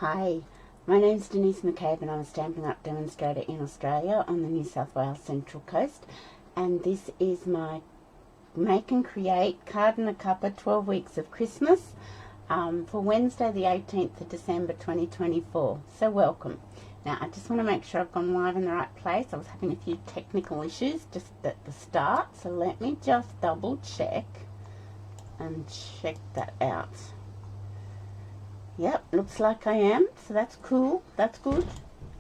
Hi, my name's Denise McCabe and I'm a Stampin' Up demonstrator in Australia on the New South Wales Central Coast, and this is my Make and Create Card and a Cuppa 12 Weeks of Christmas for Wednesday the 18th of December 2024. So welcome. Now I just want to make sure I've gone live in the right place. I was having a few technical issues just at the start, so let me just double check and check that out. Yep, looks like I am, so that's cool, that's good,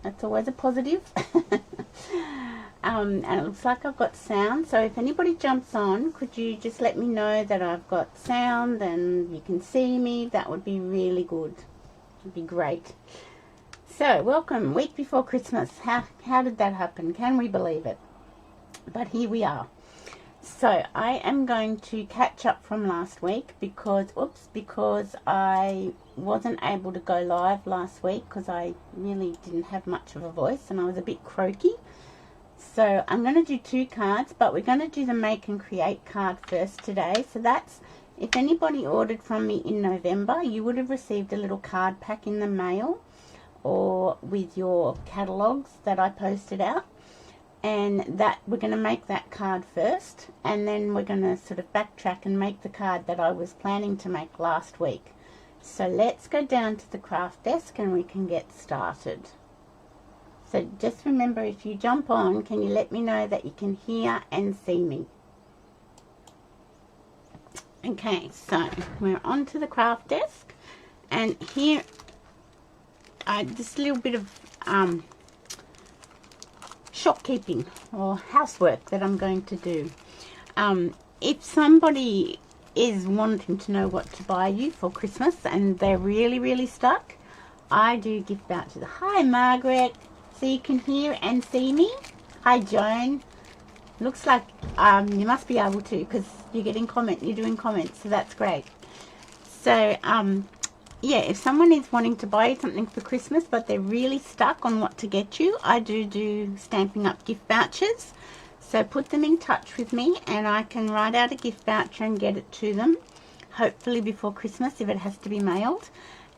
that's always a positive. And it looks like I've got sound, so if anybody jumps on, could you just let me know that I've got sound and you can see me? That would be really good, it would be great. So, welcome, week before Christmas. How did that happen? Can we believe it? But here we are. So I am going to catch up from last week because I wasn't able to go live last week because I really didn't have much of a voice and I was a bit croaky. So I'm going to do two cards, but we're going to do the Make and Create card first today. So that's, if anybody ordered from me in November, you would have received a little card pack in the mail or with your catalogues that I posted out. And that we're going to make that card first, and then we're going to sort of backtrack and make the card that I was planning to make last week. So let's go down to the craft desk and we can get started. So just remember, if you jump on, can you let me know that you can hear and see me? Okay, so we're on to the craft desk, and here just a little bit of shopkeeping or housework that I'm going to do. If somebody is wanting to know what to buy you for Christmas and they're really stuck, I do gift vouchers. Hi Margaret, so you can hear and see me. Hi Joan, looks like you must be able to because you're doing comments, so that's great. So yeah, if someone is wanting to buy you something for Christmas but they're really stuck on what to get you, I do Stampin' Up gift vouchers. So put them in touch with me and I can write out a gift voucher and get it to them, hopefully before Christmas if it has to be mailed.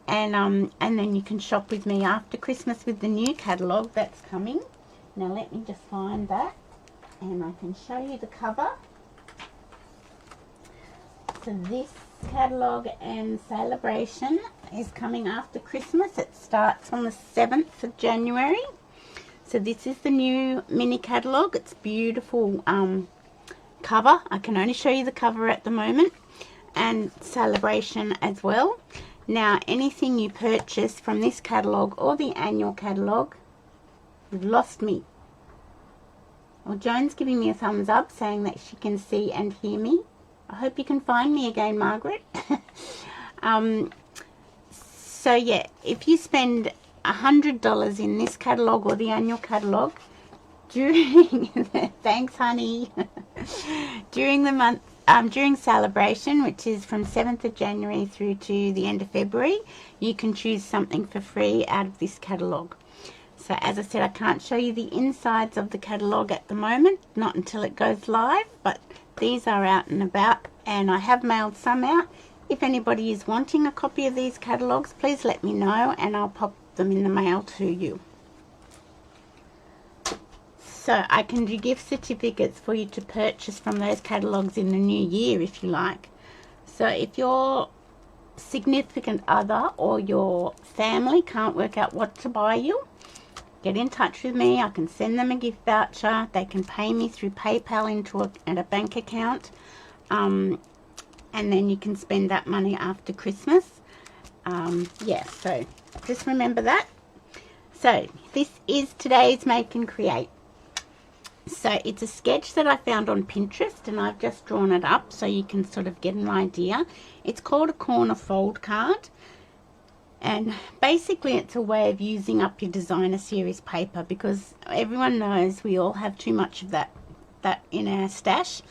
And then you can shop with me after Christmas with the new catalogue that's coming. Now let me just find that and I can show you the cover. So this catalogue and celebration is coming after Christmas. It starts on the 7th of January. So this is the new mini catalogue. It's beautiful cover. I can only show you the cover at the moment, and celebration as well. Now anything you purchase from this catalogue or the annual catalogue, you've lost me. Well, Joan's giving me a thumbs up saying that she can see and hear me. I hope you can find me again, Margaret. So yeah, if you spend $100 in this catalogue or the annual catalogue during thanks honey during the month during celebration, which is from 7th of January through to the end of February, you can choose something for free out of this catalogue. So as I said, I can't show you the insides of the catalogue at the moment, not until it goes live, but these are out and about and I have mailed some out. If anybody is wanting a copy of these catalogues, please let me know and I'll pop them in the mail to you. So I can do gift certificates for you to purchase from those catalogues in the new year if you like. So if your significant other or your family can't work out what to buy you, get in touch with me. I can send them a gift voucher. They can pay me through PayPal into a bank account. And then you can spend that money after Christmas. Yeah, so just remember that. So this is today's Make and Create. So it's a sketch that I found on Pinterest and I've just drawn it up so you can sort of get an idea. It's called a corner fold card. And basically it's a way of using up your designer series paper because everyone knows we all have too much of that in our stash.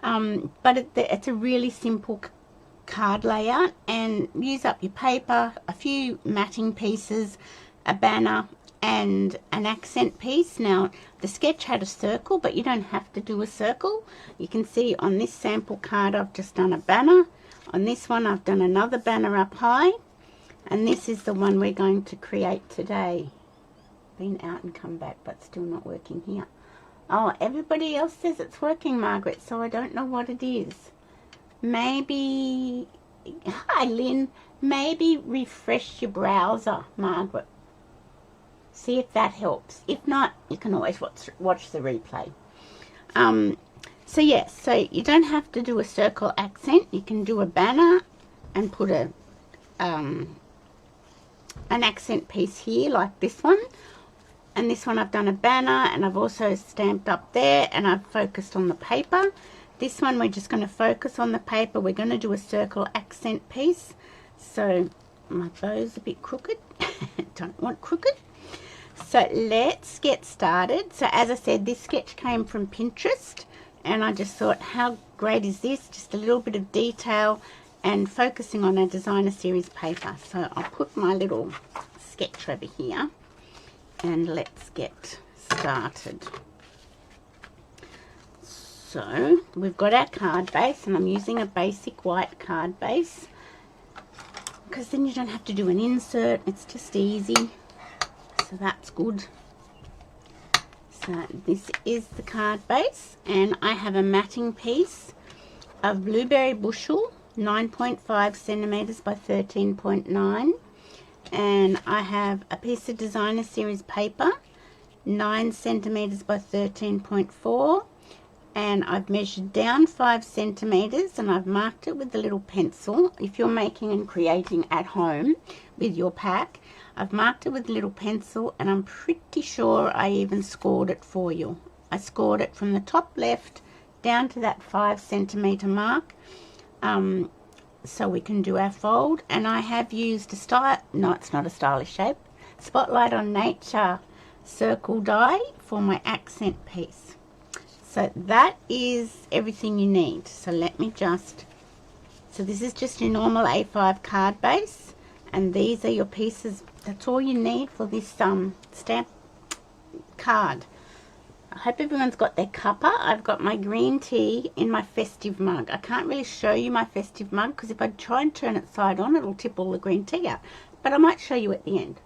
But it's a really simple card layout, and use up your paper, a few matting pieces, a banner and an accent piece. Now the sketch had a circle, but you don't have to do a circle. You can see on this sample card I've just done a banner. On this one I've done another banner up high, And this is the one we're going to create today. Been out and come back, but still not working here. Oh, everybody else says it's working, Margaret, so I don't know what it is. Maybe, hi Lynn, maybe refresh your browser, Margaret. See if that helps. If not, you can always watch the replay. So yes, so you don't have to do a circle accent. You can do a banner and put a an accent piece here like this one. And this one I've done a banner, and I've also stamped up there, and I've focused on the paper. This one we're just going to focus on the paper. We're going to do a circle accent piece. So my bow's a bit crooked. Don't want crooked. So let's get started. So as I said, this sketch came from Pinterest, and I just thought, how great is this? Just a little bit of detail and focusing on a designer series paper. So I'll put my little sketch over here. And let's get started. So we've got our card base, and I'm using a basic white card base because then you don't have to do an insert. It's just easy. So that's good. So this is the card base, and I have a matting piece of blueberry bushel, 9.5 centimeters by 13.9. And I have a piece of designer series paper, 9 centimeters by 13.4, and I've measured down 5 centimeters, and I've marked it with a little pencil. If you're making and creating at home with your pack, I've marked it with a little pencil, and I'm pretty sure I even scored it for you. I scored it from the top left down to that 5 centimeter mark. So we can do our fold, and I have used a style, no, it's not a stylish shape, Spotlight on Nature circle die for my accent piece. So that is everything you need. So let me just, so this is just your normal A5 card base, and these are your pieces. That's all you need for this stamp card. I hope everyone's got their cuppa. I've got my green tea in my festive mug. I can't really show you my festive mug because if I try and turn it side on, it'll tip all the green tea out. But I might show you at the end.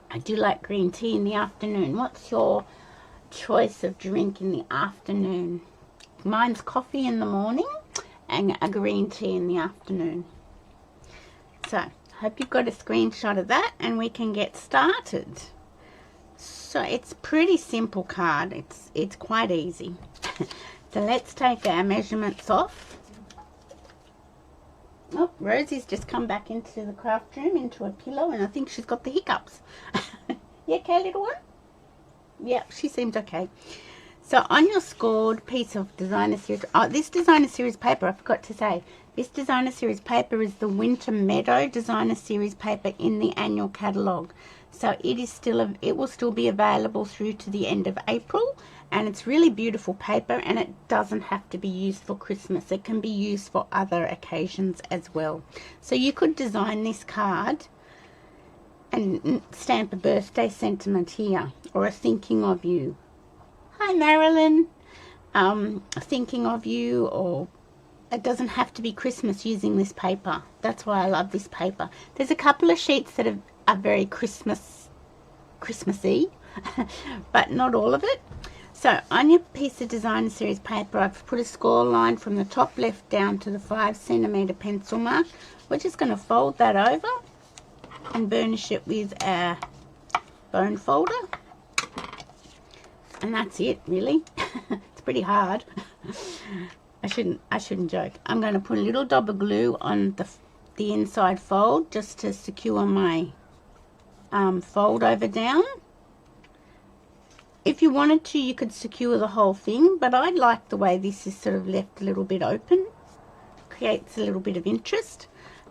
I do like green tea in the afternoon. What's your choice of drink in the afternoon? Mine's coffee in the morning and a green tea in the afternoon. So, I hope you've got a screenshot of that and we can get started. So it's pretty simple card. It's quite easy. So let's take our measurements off. Oh, Rosie's just come back into the craft room, into a pillow, and I think she's got the hiccups. You okay, little one? Yeah, she seems okay. So on your scored piece of designer series, oh, this designer series paper, I forgot to say, this designer series paper is the Winter Meadow designer series paper in the annual catalogue. So it will still be available through to the end of April, and it's really beautiful paper, and it doesn't have to be used for Christmas. It can be used for other occasions as well. So you could design this card and stamp a birthday sentiment here, or a thinking of you. Hi Marilyn, thinking of you, or it doesn't have to be Christmas using this paper. That's why I love this paper. There's a couple of sheets that are very Christmassy, but not all of it. So on your piece of designer series paper, I've put a score line from the top left down to the 5 centimeter pencil mark. We're just going to fold that over and burnish it with a bone folder, and that's it really. It's pretty hard. I shouldn't joke. I'm going to put a little dab of glue on the inside fold just to secure my fold over down. If you wanted to, you could secure the whole thing, but I like the way this is sort of left a little bit open. Creates a little bit of interest.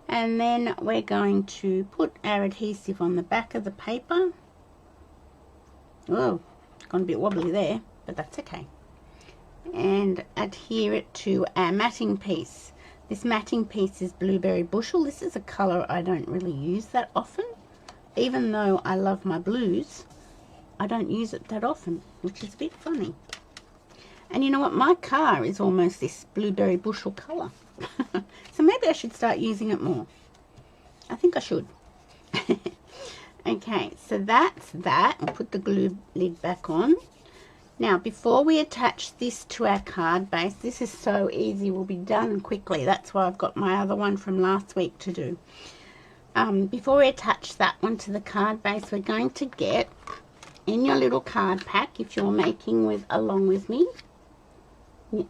And then we're going to put our adhesive on the back of the paper. Oh, it's gone a bit wobbly there, but that's okay. And adhere it to our matting piece. This matting piece is Blueberry Bushel. This is a colour I don't really use that often. Even though I love my blues, I don't use it that often, which is a bit funny. And you know what? My car is almost this Blueberry Bushel colour. So maybe I should start using it more. I think I should. Okay, so that's that. I'll put the glue lid back on. Now, before we attach this to our card base, this is so easy, will be done quickly. That's why I've got my other one from last week to do. Before we attach that one to the card base, we're going to get in your little card pack, if you're making along with me.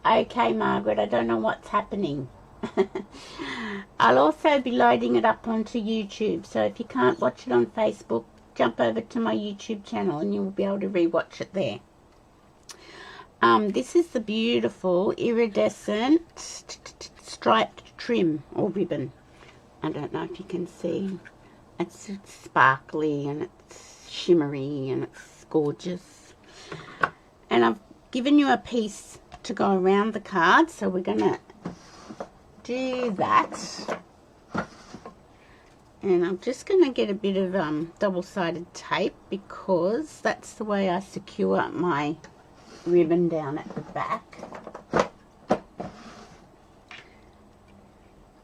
Okay, Margaret, I don't know what's happening. I'll also be loading it up onto YouTube, so if you can't watch it on Facebook, jump over to my YouTube channel and you'll be able to rewatch it there. This is the beautiful iridescent striped trim or ribbon. I don't know if you can see. It's sparkly and it's shimmery and it's gorgeous. And I've given you a piece to go around the card, so we're going to do that. And I'm just going to get a bit of double-sided tape, because that's the way I secure my ribbon down at the back.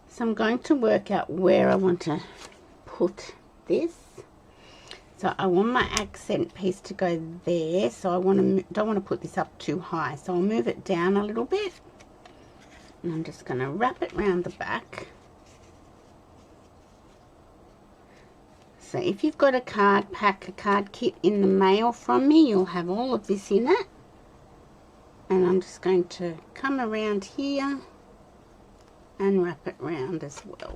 So I'm going to work out where I want to put this. So I want my accent piece to go there, so I don't want to put this up too high, so I'll move it down a little bit, and I'm just going to wrap it around the back. So if you've got a card pack, a card kit in the mail from me, you'll have all of this in it. And I'm just going to come around here and wrap it around as well.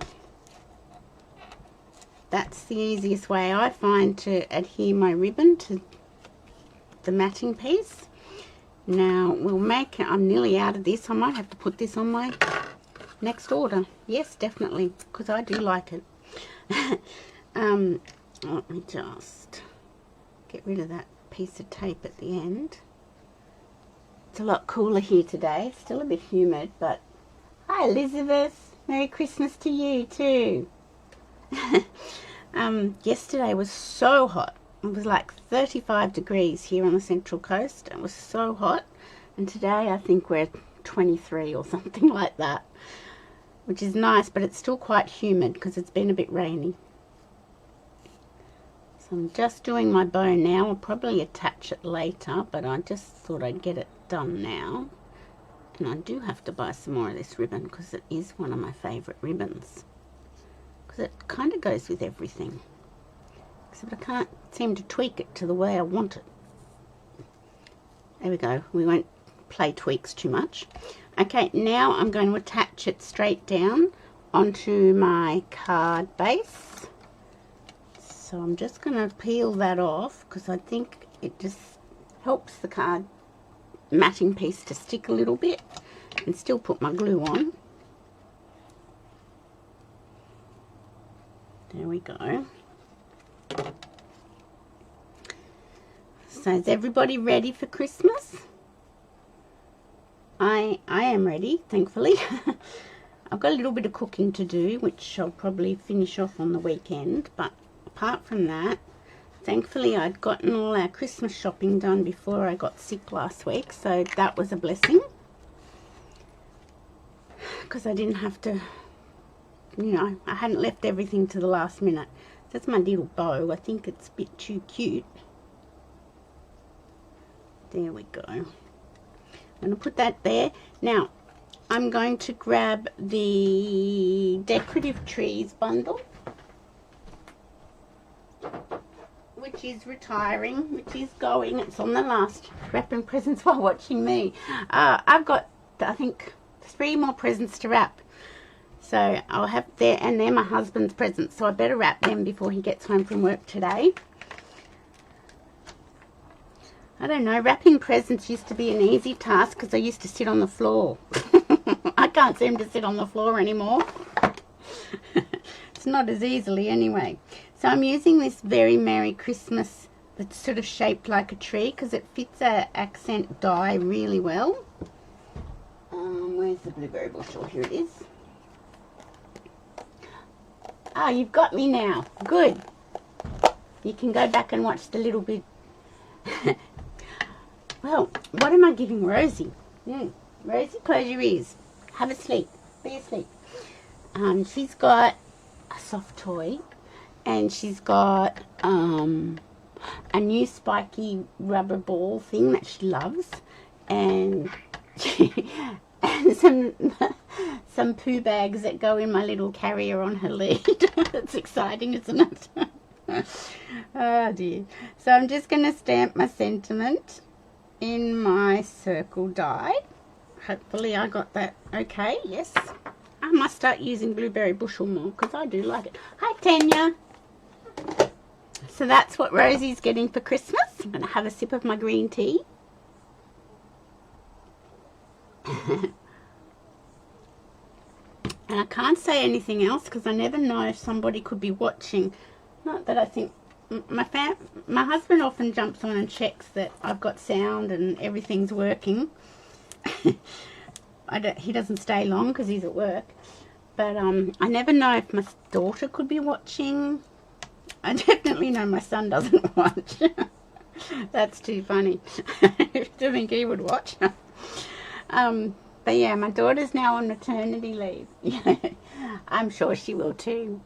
That's the easiest way I find to adhere my ribbon to the matting piece. Now we'll make it, I'm nearly out of this. I might have to put this on my next order. Yes, definitely, because I do like it. Let me just get rid of that piece of tape at the end. It's a lot cooler here today. Still a bit humid, but hi Elizabeth. Merry Christmas to you too. Yesterday was so hot. It was like 35 degrees here on the Central Coast. It was so hot. And today I think we're 23 or something like that, which is nice, but it's still quite humid because it's been a bit rainy. So I'm just doing my bow now. I'll probably attach it later, but I just thought I'd get it done now. And I do have to buy some more of this ribbon because it is one of my favourite ribbons, because it kind of goes with everything, except I can't seem to tweak it to the way I want it. There we go. We won't play tweaks too much. Okay, now I'm going to attach it straight down onto my card base. So I'm just going to peel that off because I think it just helps the card matting piece to stick a little bit, and still put my glue on. There we go. So is everybody ready for Christmas? I am ready, thankfully. I've got a little bit of cooking to do, which I'll probably finish off on the weekend, but apart from that, thankfully I'd gotten all our Christmas shopping done before I got sick last week, so that was a blessing, because I didn't have to, you know, I hadn't left everything to the last minute. That's my little bow. I think it's a bit too cute. There we go. I'm going to put that there. Now I'm going to grab the decorative trees bundle, which is retiring, which is going. It's on the last wrapping presents while watching me. I've got, I think, 3 more presents to wrap. So I'll have there, and they're my husband's presents, so I better wrap them before he gets home from work today. I don't know, wrapping presents used to be an easy task because I used to sit on the floor. I can't seem to sit on the floor anymore. It's not as easily anyway. So I'm using this Very Merry Christmas that's sort of shaped like a tree because it fits our accent die really well. Where's the blueberry bush? Oh, here it is. Ah, you've got me now. Good. You can go back and watch the little bit. Well, what am I giving Rosie? Rosie, close your ears. Have a sleep. Be asleep. She's got a soft toy, and she's got a new spiky rubber ball thing that she loves, and and some poo bags that go in my little carrier on her lead. It's exciting, isn't it? Oh dear. So I'm just going to stamp my sentiment in my circle die. Hopefully I got that okay. Yes. I must start using blueberry bushel more because I do like it. Hi Tanya. So that's what Rosie's getting for Christmas. I'm going to have a sip of my green tea. And I can't say anything else because I never know if somebody could be watching. Not that I think my husband often jumps on and checks that I've got sound and everything's working. He doesn't stay long because he's at work. But I never know if my daughter could be watching. I definitely know my son doesn't watch. That's too funny. I think he would watch. But yeah, my daughter's now on maternity leave. I'm sure she will too.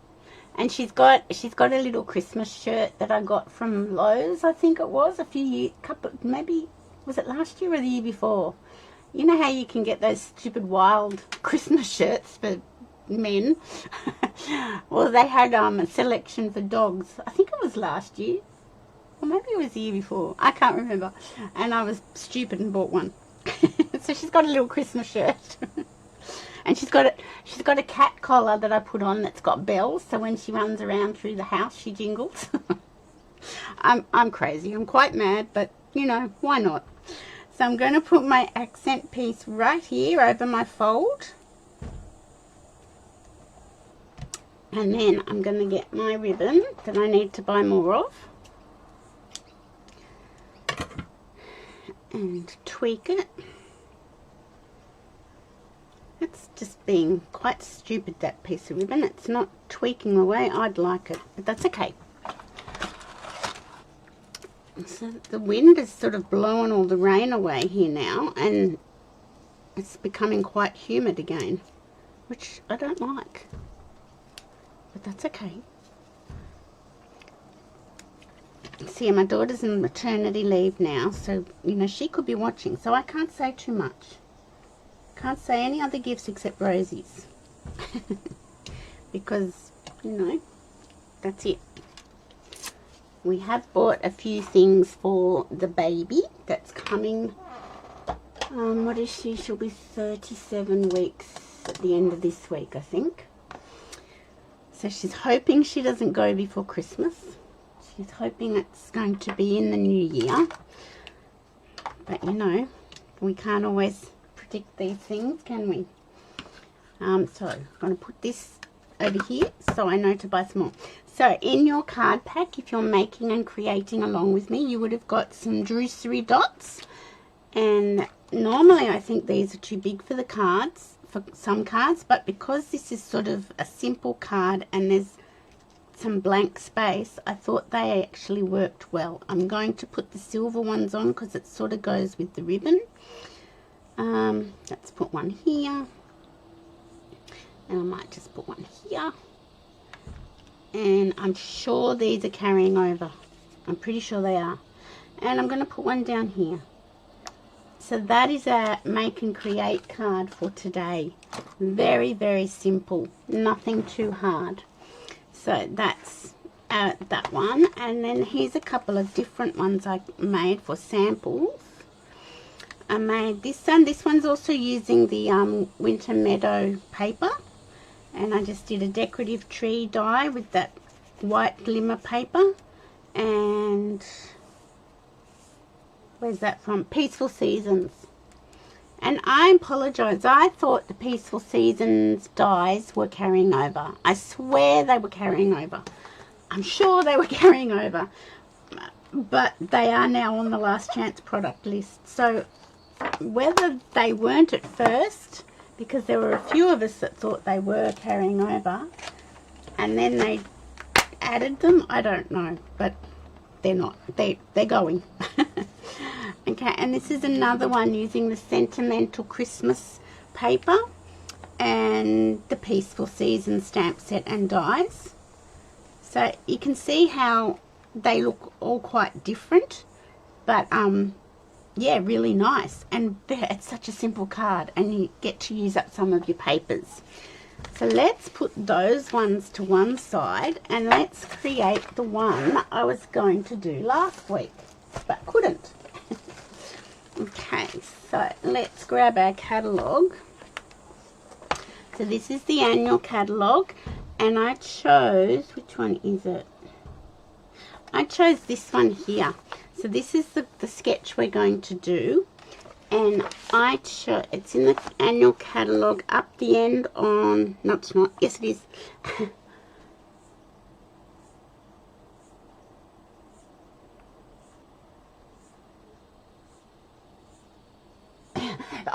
And she's got a little Christmas shirt that I got from Lowe's, I think it was, maybe, was it last year or the year before? You know how you can get those stupid wild Christmas shirts for men? Well, they had a selection for dogs. I think it was last year. Or maybe it was the year before. I can't remember. And I was stupid and bought one. So she's got a little Christmas shirt. And she's got a cat collar that I put on that's got bells, so when she runs around through the house she jingles. I'm crazy. I'm quite mad, but you know, why not? So I'm going to put my accent piece right here over my fold. And then I'm going to get my ribbon that I need to buy more of. And tweak it. It's just being quite stupid, that piece of ribbon. It's not tweaking the way I'd like it, but that's okay. So the wind is sort of blowing all the rain away here now, and it's becoming quite humid again, which I don't like, but that's okay. See, my daughter's in maternity leave now, so you know she could be watching, so I can't say too much. Can't say any other gifts except Rosie's. Because, you know, that's it. We have bought a few things for the baby that's coming. What is she? She'll be 37 weeks at the end of this week, I think. So she's hoping she doesn't go before Christmas. She's hoping it's going to be in the new year. But, you know, we can't always predict these things, can we? So I'm going to put this over here so I know to buy some more. So in your card pack, if you're making and creating along with me, you would have got some drucery dots, and normally I think these are too big for the cards, for some cards, but because this is sort of a simple card and there's some blank space, I thought they actually worked well. I'm going to put the silver ones on because it sort of goes with the ribbon. Let's put one here, and I might just put one here, and I'm sure these are carrying over. I'm pretty sure they are. And I'm going to put one down here. So that is a make and create card for today. Very, very simple, nothing too hard. So that's that one, and then here's a couple of different ones I made for samples. I made this one. This one's also using the Winter Meadow paper, and I just did a decorative tree die with that white glimmer paper. And where's that from? Peaceful Seasons. And I apologize, I thought the Peaceful Seasons dies were carrying over. I swear they were carrying over. I'm sure they were carrying over, but they are now on the last chance product list. So whether they weren't at first, because there were a few of us that thought they were carrying over, and then they added them, I don't know, but they're not. They're going. Okay, and this is another one using the Sentimental Christmas paper, and the Peaceful Season stamp set and dies. So you can see how they look all quite different, but yeah, really nice. And it's such a simple card, and you get to use up some of your papers. So let's put those ones to one side, and let's create the one I was going to do last week, but couldn't. Okay, so let's grab our catalogue. So this is the annual catalogue, and I chose, which one is it? I chose this one here. So this is the sketch we're going to do, and I chose, it's in the annual catalogue up the end on, no it's not, yes it is.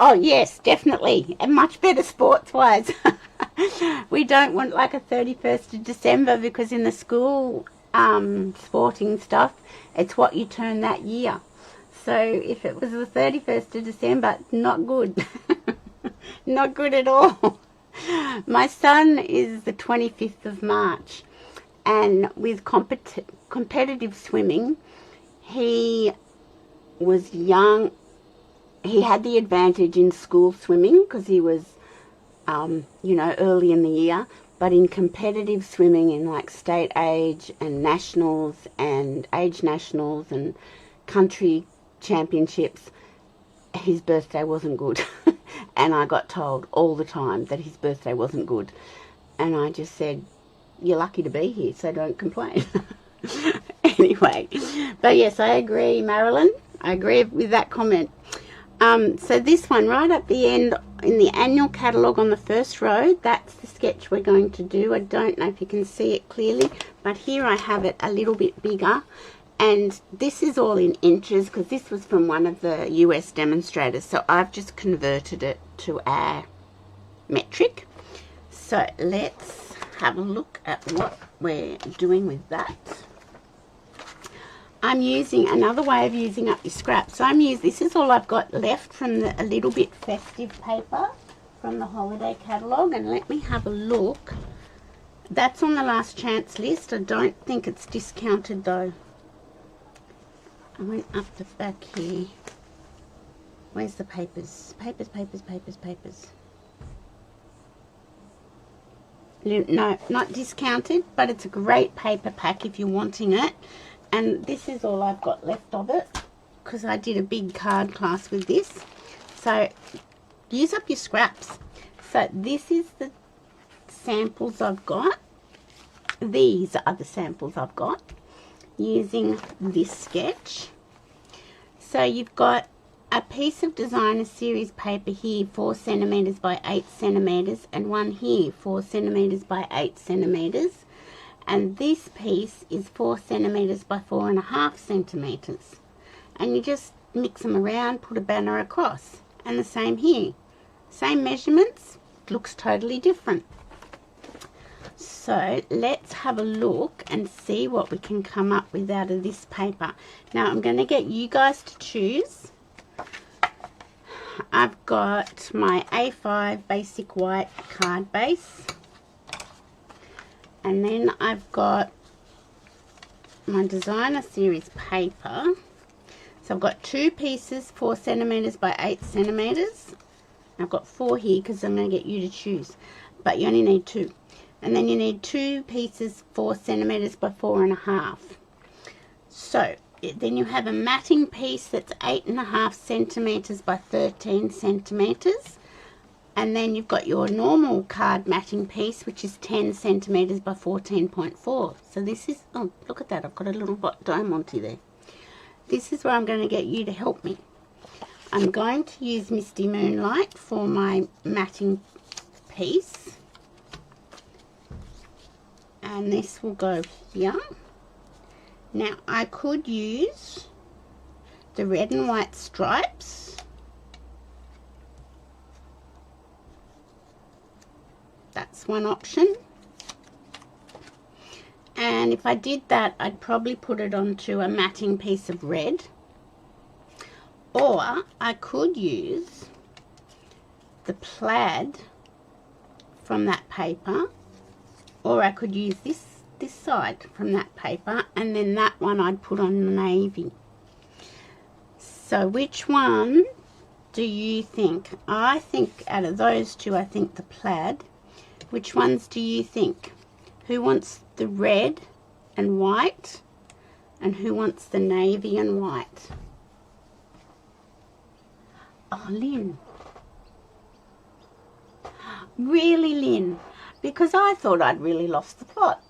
Oh yes, definitely, and much better sports wise. We don't want like a 31st of December, because in the school sporting stuff, it's what you turn that year. So if it was the 31st of December, not good. Not good at all. My son is the 25th of March, and with competitive swimming, he was young. He had the advantage in school swimming because he was, you know, early in the year. But in competitive swimming, in like state age and nationals and age nationals and country championships, his birthday wasn't good. And I got told all the time that his birthday wasn't good. And I just said, you're lucky to be here, so don't complain. Anyway, but yes, I agree, Marilyn. I agree with that comment. So this one right at the end in the annual catalogue on the first row, that's the sketch we're going to do. I don't know if you can see it clearly, but here I have it a little bit bigger, and this is all in inches because this was from one of the US demonstrators, so I've just converted it to our metric. So let's have a look at what we're doing with that. I'm using another way of using up your scraps. So this is all I've got left from a little bit festive paper from the holiday catalogue, and let me have a look. That's on the last chance list. I don't think it's discounted though. I went up the back here. Where's the papers? Papers. No, not discounted, but it's a great paper pack if you're wanting it. And this is all I've got left of it because I did a big card class with this. So use up your scraps. So this is the samples I've got. These are the samples I've got using this sketch. So you've got a piece of designer series paper here, 4 centimeters by 8 centimeters, and one here, 4 centimeters by 8 centimeters. And this piece is 4 centimeters by 4.5 centimeters. And you just mix them around, put a banner across. And the same here. Same measurements, looks totally different. So let's have a look and see what we can come up with out of this paper. Now I'm going to get you guys to choose. I've got my A5 basic white card base. And then I've got my designer series paper. So I've got 2 pieces, 4 centimeters by 8 centimeters. I've got 4 here because I'm going to get you to choose, but you only need 2. And then you need 2 pieces, 4 centimeters by 4.5. So then you have a matting piece that's 8.5 centimeters by 13 centimeters. And then you've got your normal card matting piece, which is 10 centimeters by 14.4. So this is, oh, look at that. I've got a little diamante there. This is where I'm going to get you to help me. I'm going to use Misty Moonlight for my matting piece. And this will go here. Now, I could use the red and white stripes. That's one option. And if I did that, I'd probably put it onto a matting piece of red. Or I could use the plaid from that paper, or I could use this side from that paper, and then that one I'd put on the navy. So which one do you think? I think out of those two, I think the plaid. Which ones do you think? Who wants the red and white, and who wants the navy and white? Oh, Lynn. Really, Lynn? Because I thought I'd really lost the plot.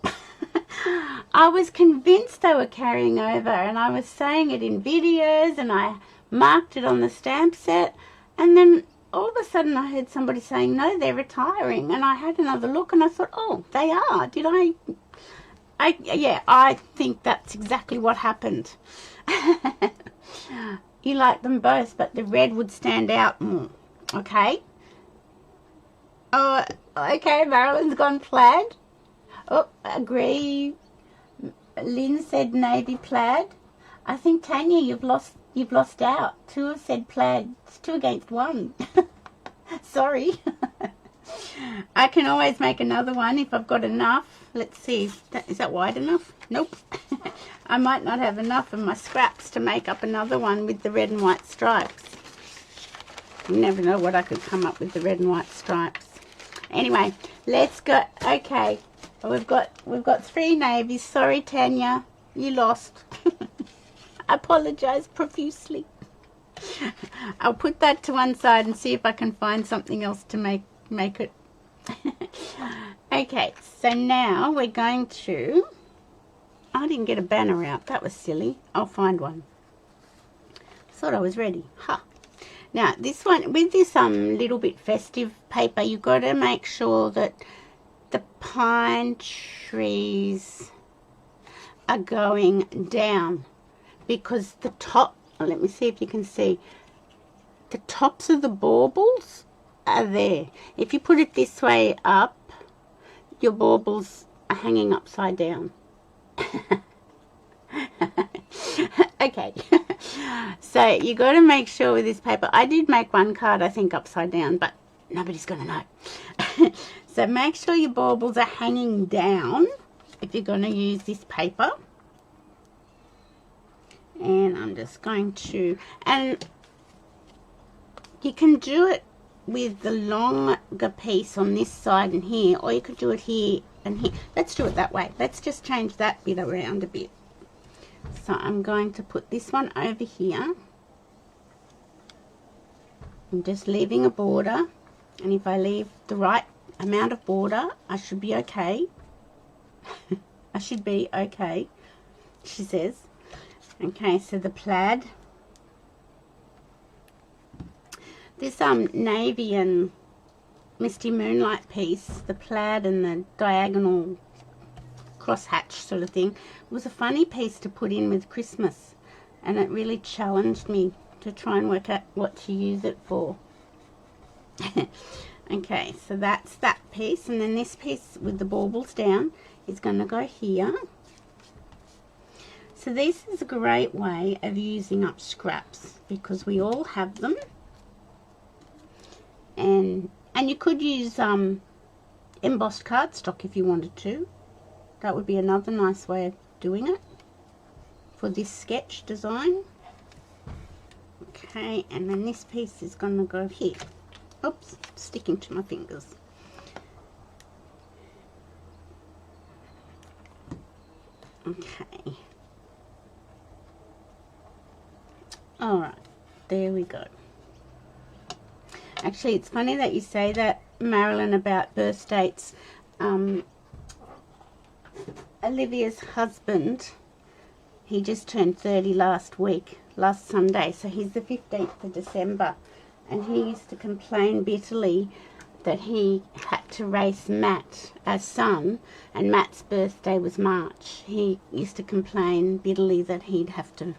I was convinced they were carrying over, and I was saying it in videos, and I marked it on the stamp set, and then all of a sudden I heard somebody saying, no, they're retiring, and I had another look, and I thought, oh, they are. Yeah, I think that's exactly what happened. You like them both, but the red would stand out more. Okay. Oh, okay, Marilyn's gone plaid. Oh, agree. Lynn said navy plaid. I think, Tanya, you've lost out. 2 have said plaid. It's 2 against 1. Sorry. I can always make another one if I've got enough. Let's see. Is that wide enough? Nope. I might not have enough of my scraps to make up another one with the red and white stripes. You never know what I could come up with the red and white stripes. Anyway, let's go. Okay. We've got 3 navies. Sorry, Tanya, you lost. I apologize profusely. I'll put that to one side and see if I can find something else to make it. Okay, so now we're going to... I didn't get a banner out. That was silly. I'll find one. Thought I was ready. Ha. Now, this one, with this little bit festive paper, you've got to make sure that the pine trees are going down, because the top, let me see if you can see, the tops of the baubles are there. If you put it this way up, your baubles are hanging upside down. Okay. So you got to make sure with this paper, I did make one card I think upside down, but nobody's going to know. So make sure your baubles are hanging down if you're going to use this paper. And I'm just going to, and you can do it with the longer piece on this side and here, or you could do it here and here. Let's do it that way. Let's just change that bit around a bit. So I'm going to put this one over here. I'm just leaving a border, and if I leave the right amount of border, I should be okay. I should be okay, she says. Okay, so the plaid. This navy and misty moonlight piece, the plaid and the diagonal crosshatch sort of thing, was a funny piece to put in with Christmas, and it really challenged me to try and work out what to use it for. Okay, so that's that piece, and then this piece with the baubles down is going to go here. So this is a great way of using up scraps, because we all have them, and you could use embossed cardstock if you wanted to. That would be another nice way of doing it for this sketch design. Okay, and then this piece is going to go here. Oops, sticking to my fingers. Okay. Alright, there we go. Actually, it's funny that you say that, Marilyn, about birth dates. Olivia's husband, he just turned 30 last Sunday, so he's the 15th of December, and he used to complain bitterly that he had to race Matt, our son, and Matt's birthday was March. He used to complain bitterly that he'd have to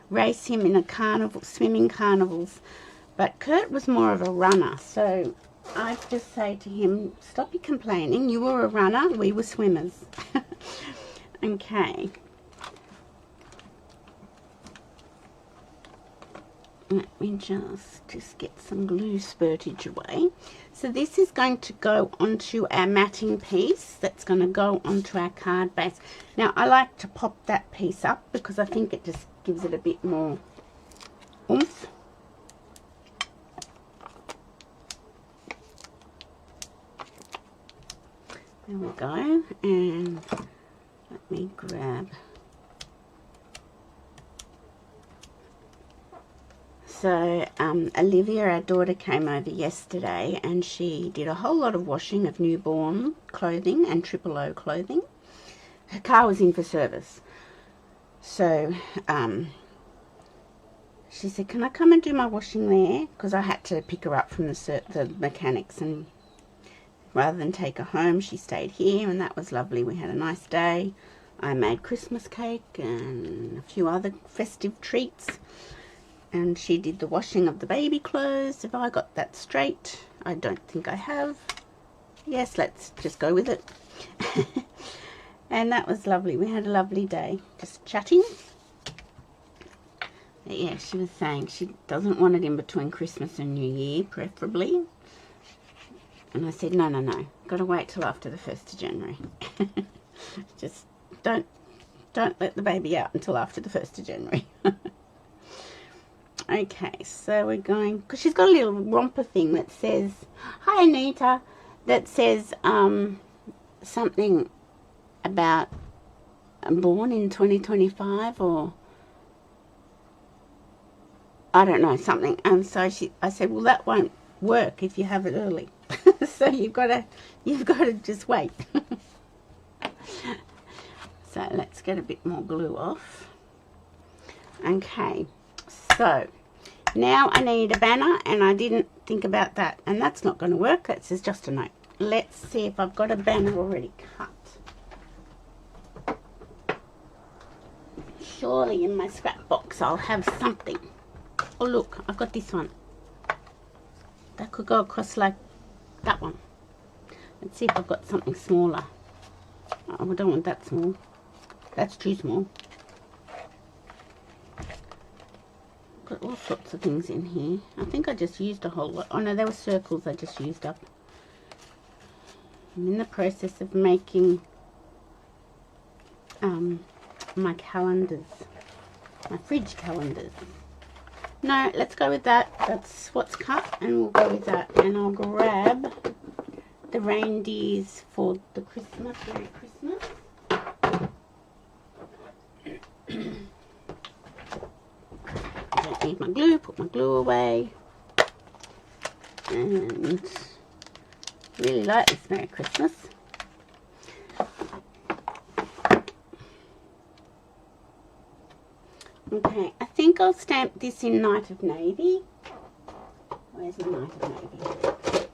race him in a carnival, swimming carnivals, but Kurt was more of a runner, so I just say to him, stop your complaining, you were a runner, we were swimmers. Okay. Let me just get some glue spurtage away. So this is going to go onto our matting piece that's going to go onto our card base. Now I like to pop that piece up because I think it just gives it a bit more oomph. There we go, and let me grab. So Olivia, our daughter, came over yesterday and she did a whole lot of washing of newborn clothing and triple O clothing. Her car was in for service. So she said, can I come and do my washing there? Because I had to pick her up from the mechanics, and rather than take her home, she stayed here, and that was lovely. We had a nice day. I made Christmas cake and a few other festive treats. And she did the washing of the baby clothes. If I got that straight, I don't think I have. Yes, let's just go with it. And that was lovely. We had a lovely day, just chatting. But yeah, she was saying she doesn't want it in between Christmas and New Year, preferably. And I said, no, got to wait till after the 1st of January. Just don't let the baby out until after the 1st of January. Okay, so we're going, because she's got a little romper thing that says, hi Anita, that says something about born in 2025, or I don't know, something. And so I said, well, that won't work if you have it early. So you've got to just wait. So let's get a bit more glue off. Okay, so now I need a banner, and I didn't think about that, and that's not going to work. That says just a note. Let's see if I've got a banner already cut. Surely in my scrap box I'll have something. Oh look, I've got this one. That could go across like that one. Let's see if I've got something smaller. Oh, I don't want that small. That's too small. Got all sorts of things in here. I think I just used a whole lot. Oh no, there were circles I just used up. I'm in the process of making my calendars, my fridge calendars. No, let's go with that. That's what's cut, and we'll go with that. And I'll grab the reindeers for the Christmas. Merry Christmas. I don't need my glue. Put my glue away. And really like this Merry Christmas. Okay, I think I'll stamp this in Night of Navy. Where's my Night of Navy?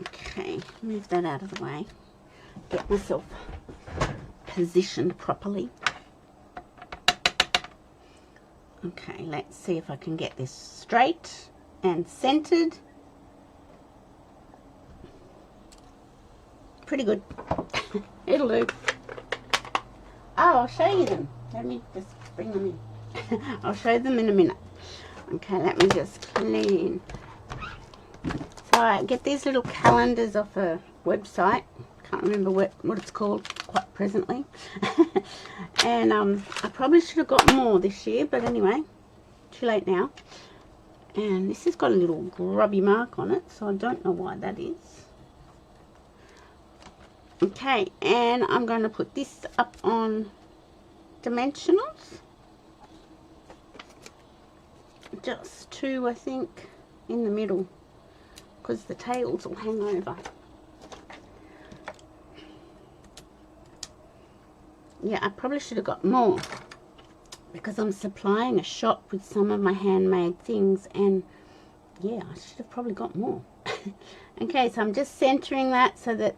Okay, move that out of the way. Get myself positioned properly. Okay, let's see if I can get this straight and centered. Pretty good. It'll do. Oh, I'll show you them. Let me just bring them in. I'll show them in a minute. Okay, let me just clean. So I get these little calendars off a website. Can't remember what it's called quite presently. And I probably should have got more this year, but anyway, too late now. And this has got a little grubby mark on it, so I don't know why that is. Okay, and I'm going to put this up on dimensionals. Just two, I think, in the middle, because the tails will hang over. Yeah, I probably should have got more, because I'm supplying a shop with some of my handmade things, and yeah, I should have probably got more. Okay, so I'm just centering that so that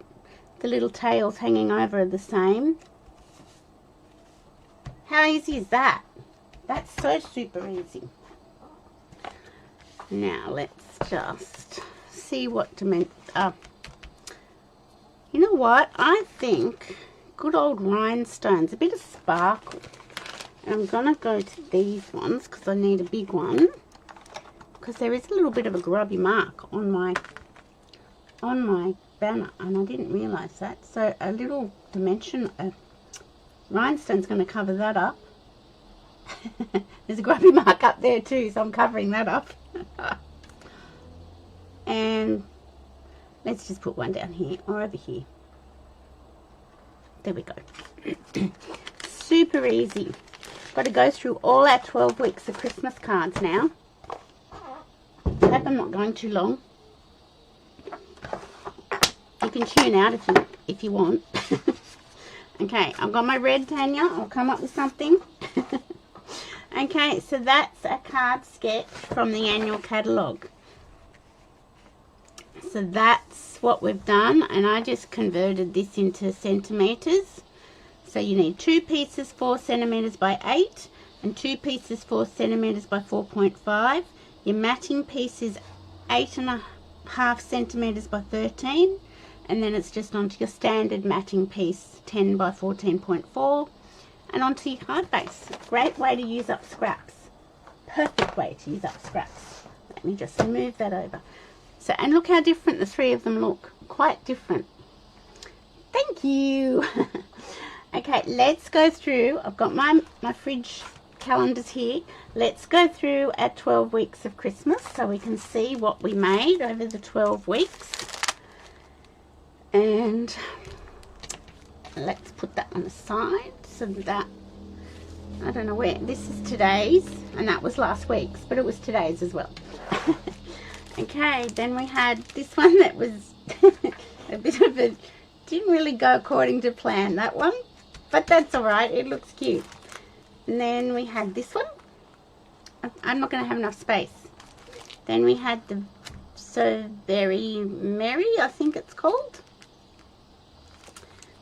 the little tails hanging over are the same. How easy is that? That's so super easy. Now let's just see what dimension. You know what? I think good old rhinestones, a bit of sparkle. And I'm gonna go to these ones because I need a big one, because there is a little bit of a grubby mark on my banner, and I didn't realise that. So a little dimension, rhinestone's going to cover that up. There's a grubby mark up there too, so I'm covering that up. And let's just put one down here or over here. There we go. Super easy. Got to go through all our 12 weeks of Christmas cards now. I hope I'm not going too long. You can tune out if you want. Okay, I've got my red, Tanya. I'll come up with something. Okay, so that's a card sketch from the annual catalogue. So that's what we've done, and I just converted this into centimetres. So you need 2 pieces 4 centimetres by 8 and 2 pieces 4 centimetres by 4.5. Your matting piece is 8.5 centimetres by 13, and then it's just onto your standard matting piece 10 by 14.4 and onto your card base. Great way to use up scraps. Perfect way to use up scraps. Let me just move that over. So, and look how different the 3 of them look. Quite different. Thank you. Okay, let's go through. I've got my fridge calendars here. Let's go through our 12 weeks of Christmas so we can see what we made over the 12 weeks. And let's put that on the side so that, I don't know where, this is today's, and that was last week's, but it was today's as well. Okay, then we had this one that was a bit of a, didn't really go according to plan, that one, but that's all right, it looks cute. And then we had this one. I'm not going to have enough space. Then we had the So Very Merry, I think it's called.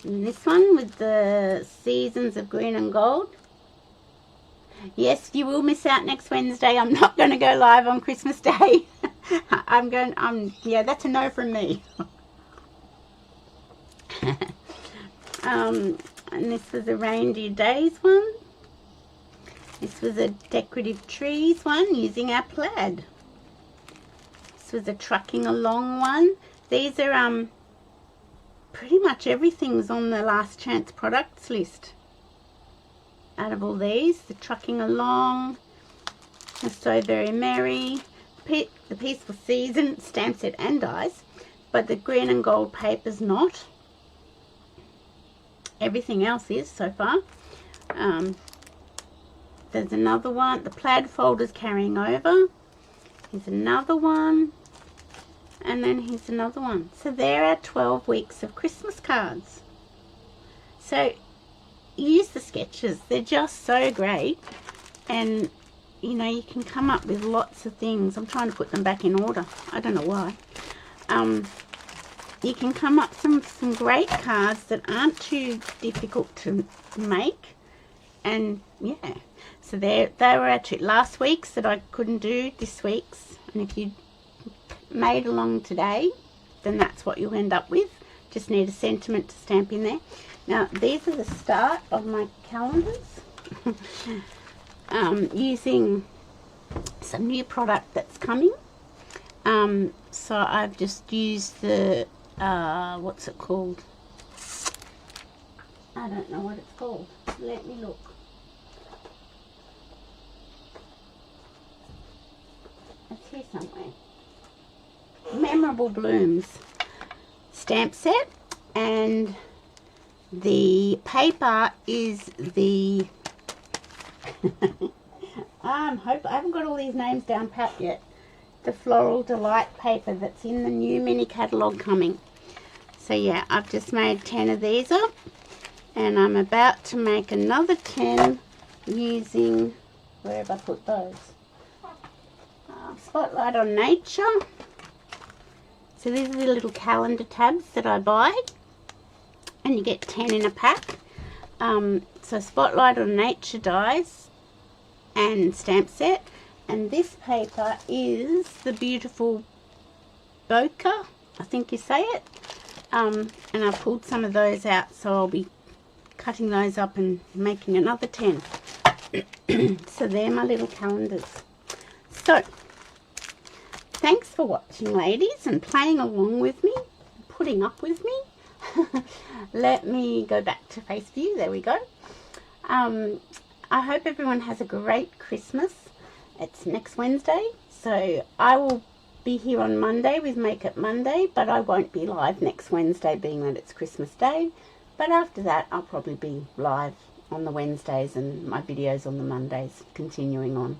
And this one with the Seasons of Green and Gold. Yes, you will miss out next Wednesday. I'm not going to go live on Christmas Day. Yeah, that's a no from me. And this was a Reindeer Days one. This was a Decorative Trees one using our plaid. This was a Trucking Along one. These are pretty much everything's on the last chance products list. Out of all these, the Trucking Along, the So Very Merry, the Peaceful Season, stamp set and dies, but the green and gold paper's not. Everything else is so far. There's another one, the plaid folder's carrying over. Here's another one, and then here's another one. So there are 12 weeks of Christmas cards. So use the sketches, they're just so great, and you know, you can come up with lots of things. I'm trying to put them back in order, I don't know why. You can come up with some great cards that aren't too difficult to make. And yeah, so they were actually last week's that I couldn't do this week's, and if you made along today, then that's what you'll end up with. Just need a sentiment to stamp in there. Now these are the start of my calendars. Using some new product that's coming. So I've just used the what's it called? I don't know what it's called. Let me look. It's here somewhere. Memorable Blooms stamp set, and the paper is the I haven't got all these names down pat yet. The Floral Delight paper that's in the new mini catalogue coming. So yeah, I've just made 10 of these up, and I'm about to make another 10 using, where have I put those? Spotlight on Nature. So these are the little calendar tabs that I buy, and you get 10 in a pack. So Spotlight on Nature dies and stamp set, and this paper is the beautiful bokeh, I think you say it. And I pulled some of those out, so I'll be cutting those up and making another 10. So they're my little calendars. So thanks for watching, ladies, and playing along with me, putting up with me. Let me go back to face view. There we go. I hope everyone has a great Christmas. It's next Wednesday, so I will be here on Monday with Makeup Monday, but I won't be live next Wednesday, being that it's Christmas Day. But after that, I'll probably be live on the Wednesdays and my videos on the Mondays, continuing on.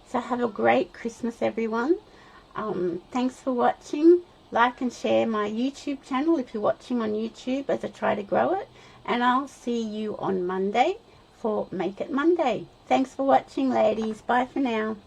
So have a great Christmas, everyone. Thanks for watching. Like and share my YouTube channel if you're watching on YouTube as I try to grow it. And I'll see you on Monday for Make It Monday. Thanks for watching, ladies. Bye for now.